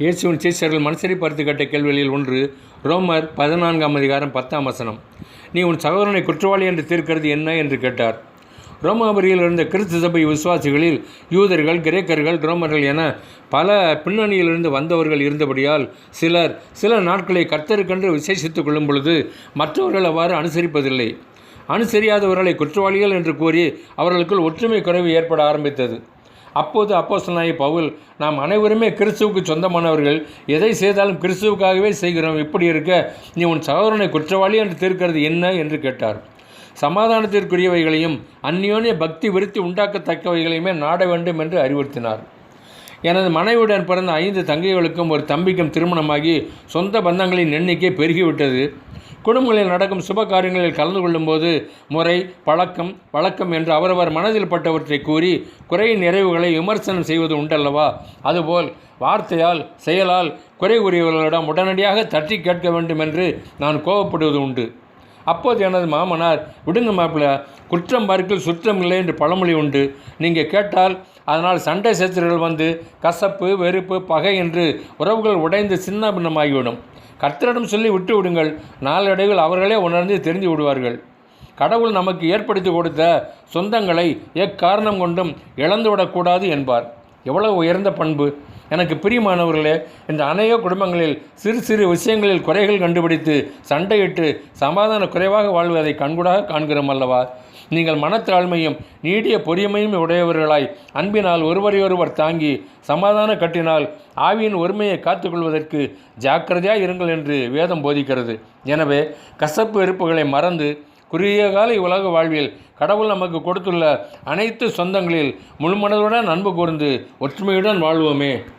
இயேசுவின் சீஷர்கள் மனுஷரை பார்த்து கேட்ட கேள்விகளில் ஒன்று ரோமர் 14:10 நீ உன் சகோதரனை குற்றவாளி என்று தீர்க்கிறது என்ன என்று கேட்டார். ரோமாபுரியில் இருந்த கிறிஸ்து சபை விசுவாசிகளில் யூதர்கள், கிரேக்கர்கள், ரோமர்கள் என பல பின்னணியிலிருந்து வந்தவர்கள் இருந்தபடியால் சில நாட்களை கர்த்தருக்கென்று விசேஷித்துக் கொள்ளும் பொழுது மற்றவர்கள் அவ்வாறு அனுசரிப்பதில்லை. அனுசரியாதவர்களை குற்றவாளிகள் என்று கூறி அவர்களுக்குள் ஒற்றுமை குறைவு ஏற்பட ஆரம்பித்தது. அப்போது அப்போஸ்தலனாகிய பவுல், நாம் அனைவருமே கிறிஸ்துவுக்கு சொந்தமானவர்கள், எதை செய்தாலும் கிறிஸ்துவுக்காகவே செய்கிறோம், இப்படி இருக்க நீ உன் சகோதரனை குற்றவாளி என்று தீர்க்கிறது என்ன என்று கேட்டார். சமாதானத்திற்குரியவைகளையும் அந்யோன்ய பக்தி விருத்தி உண்டாக்கத்தக்கவைகளையுமே நாட வேண்டும் என்று அறிவுறுத்தினார். எனது மனைவியுடன் பிறந்த 5 தங்கைகளுக்கும் ஒரு தம்பிக்கும் திருமணமாகி சொந்த பந்தங்களின் எண்ணிக்கை பெருகிவிட்டது. குடும்பங்களில் நடக்கும் சுப காரியங்களில் கலந்து கொள்ளும்போது முறை, பழக்கம், வழக்கம் என்று அவரவர் மனதில் பட்டவற்றை கூறி குறையின் நிறைவுகளை விமர்சனம் செய்வது உண்டல்லவா? அதுபோல் வார்த்தையால், செயலால் குறை கூறியவர்களிடம் உடனடியாக தட்டி கேட்க வேண்டும் என்று நான் கோபப்படுவது உண்டு. அப்போது எனது மாமனார், விடுங்க மாப்பிள்ள, குற்றம் பார்க்கில் சுற்றம் இல்லை என்று பழமொழி உண்டு. நீங்கள் கேட்டால் அதனால் சண்டை சச்சரவுகள் வந்து கசப்பு, வெறுப்பு, பகை என்று உறவுகள் உடைந்து சின்ன பின்னமாகிவிடும். கர்த்தரிடம் சொல்லி விட்டு விடுங்கள், நாளடைவில் அவர்களே உணர்ந்து தெரிந்து விடுவார்கள். கடவுள் நமக்கு ஏற்படுத்தி கொடுத்த சொந்தங்களை எக்காரணம் கொண்டும் இழந்துவிடக்கூடாது என்பார். எவ்வளவு உயர்ந்த பண்பு! எனக்கு பிரியமானவர்களே, இந்த அநேக குடும்பங்களில் சிறு சிறு விஷயங்களில் குறைகள் கண்டுபிடித்து சண்டையிட்டு சமாதான குறைவாக வாழ்வதை கண்கூடாக காண்கிறோம் அல்லவா? நீங்கள் மனத்தாழ்மையும் நீடிய பொறியமையும் உடையவர்களாய் அன்பினால் ஒருவரையொருவர் தாங்கி சமாதான கட்டினால் ஆவியின் ஒருமையை காத்துக்கொள்வதற்கு ஜாக்கிரதையாக இருங்கள் என்று வேதம் போதிக்கிறது. எனவே கசப்பு வெறுப்புகளை மறந்து குறுகிய கால உலக வாழ்வில் கடவுள் நமக்கு கொடுத்துள்ள அனைத்து சொந்தங்களில் முழுமனதுடன் அன்பு கூர்ந்து ஒற்றுமையுடன் வாழ்வோமே.